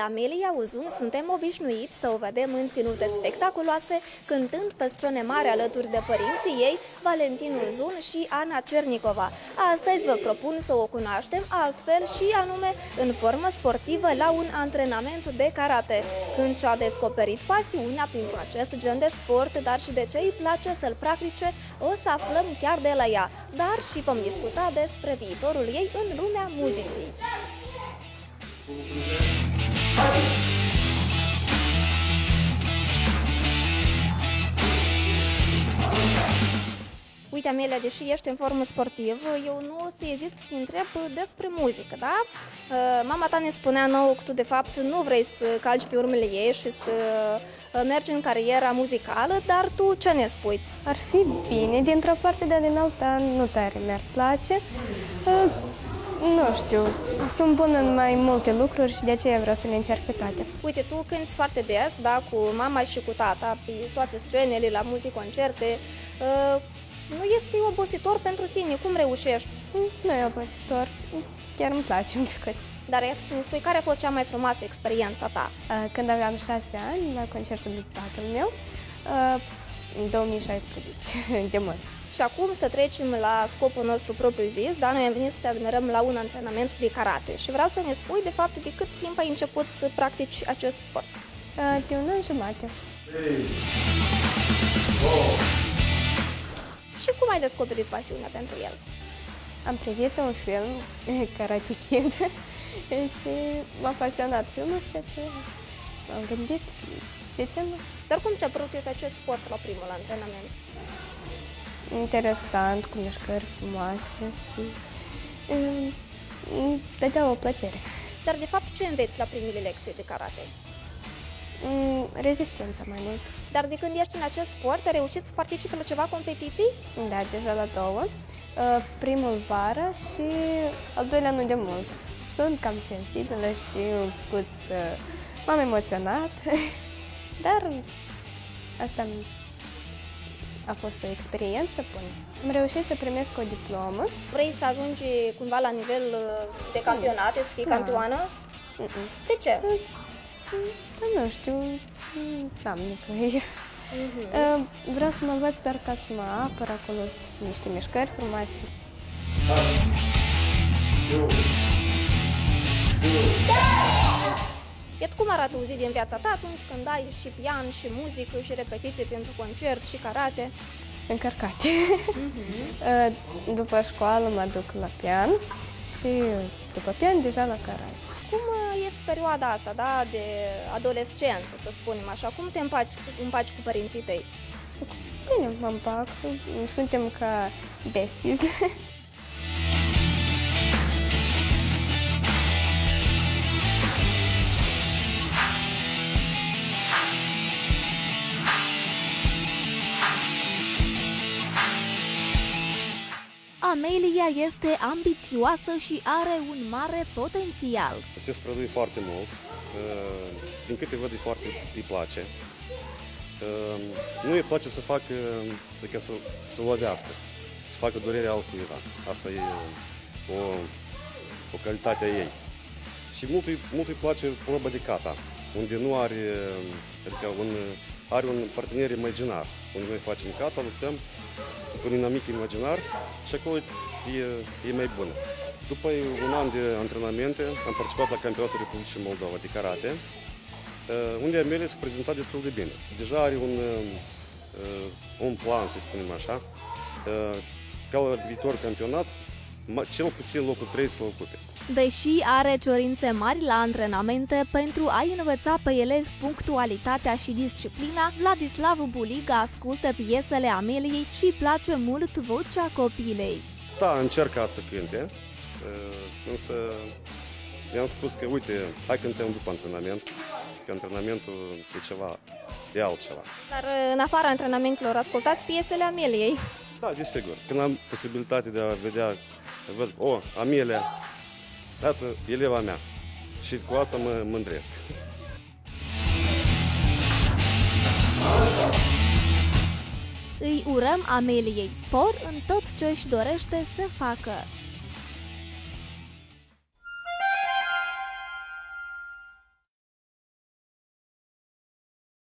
Amelia Uzun suntem obișnuiți să o vedem în ținute spectaculoase, cântând pe scene mari alături de părinții ei, Valentin Uzun și Ana Cernicova. Astăzi vă propun să o cunoaștem altfel și anume în formă sportivă la un antrenament de karate. Când și-a descoperit pasiunea pentru acest gen de sport, dar și de ce îi place să-l practice, o să aflăm chiar de la ea, dar și vom discuta despre viitorul ei în lumea muzicii. Uite, Amelia, deși ești în formă sportivă, eu nu o să ezit să te întreb despre muzică, da? Mama ta ne spunea nouă că tu, de fapt, nu vrei să calci pe urmele ei și să mergi în cariera muzicală, dar tu ce ne spui? Ar fi bine, dintr-o parte, dar din alta nu tare mi-ar place. Nu știu, sunt bună în mai multe lucruri și de aceea vreau să le încerc pe toate. Uite, tu cânti foarte des, da, cu mama și cu tata, pe toate scenele, la multe concerte. Nu este obositor pentru tine? Cum reușești? Nu e obositor, chiar îmi place un pic. Dar să ne spui, care a fost cea mai frumoasă experiența ta? Când aveam 6 ani, la concertul lui tatăl meu, în 2016, de mult. Și acum să trecem la scopul nostru propriu-zis, da? Noi am venit să te admirăm la un antrenament de karate și vreau să ne spui, de fapt, de cât timp ai început să practici acest sport? De un an jumate. Și cum ai descoperit pasiunea pentru el? Am privit un film, Karate Kid, și m-a pasionat filmul și m-am gândit, de ce nu? Dar cum ți-a părut acest sport la primul antrenament? Interesant, cu mișcări frumoase și dădea o plăcere. Dar de fapt ce înveți la primele lecții de karate? Rezistența mai mult. Dar de când ești în acest sport, ai reușit să participi la ceva competiții? Da, deja la 2. Primul vara și al doilea nu de mult. Sunt cam sensibilă și m-am emoționat, dar asta a fost o experiență bună. Am reușit să primesc o diplomă. Vrei să ajungi cumva la nivel de campionate, să fii campioană? De ce? Nu știu, n-am nevoie. Vreau să mă învăț doar ca să mă apăr, acolo sunt niște mișcări frumoase. Iată cum arată o zi din viața ta atunci când ai și pian, și muzică, și repetiții pentru concert, și karate? Încărcate. După școală mă duc la pian și după pian deja la karate. Cum este perioada asta, da, de adolescență, să spunem așa? Cum te împaci cu părinții tăi? Bine, mă împac. Suntem ca besties. Amelia este ambițioasă și are un mare potențial. Se străduie foarte mult, din câte văd îi place. Nu îi place să facă, adică să lovească, să facă durerea altcuiva. Asta e o calitate a ei. Și mult îi place proba de kata, unde nu are, adică are un partener imaginar, unde noi facem kata, luptăm cu un inamic imaginar și acolo e mai bună. După un an de antrenamente am participat la Campionatul Republicii Moldova de karate, unde Amelia s-a prezentat destul de bine. Deja are un plan, să spunem așa, ca la viitor campionat, cel puțin locul 3 să-l ocupe. Deși are cerințe mari la antrenamente pentru a învăța pe elevi punctualitatea și disciplina, Vladislav Buliga ascultă piesele Ameliei și îi place mult vocea copilei. Da, a încercat să cânte, însă i-am spus că, uite, hai cântăm după antrenament, că antrenamentul e altceva. Dar în afara antrenamentelor, ascultați piesele Ameliei? Da, desigur. Când am posibilitatea de a văd, Amelia, iată, eleva mea. Și cu asta mă mândresc. Îi urăm Ameliei spor în tot ce își dorește să facă.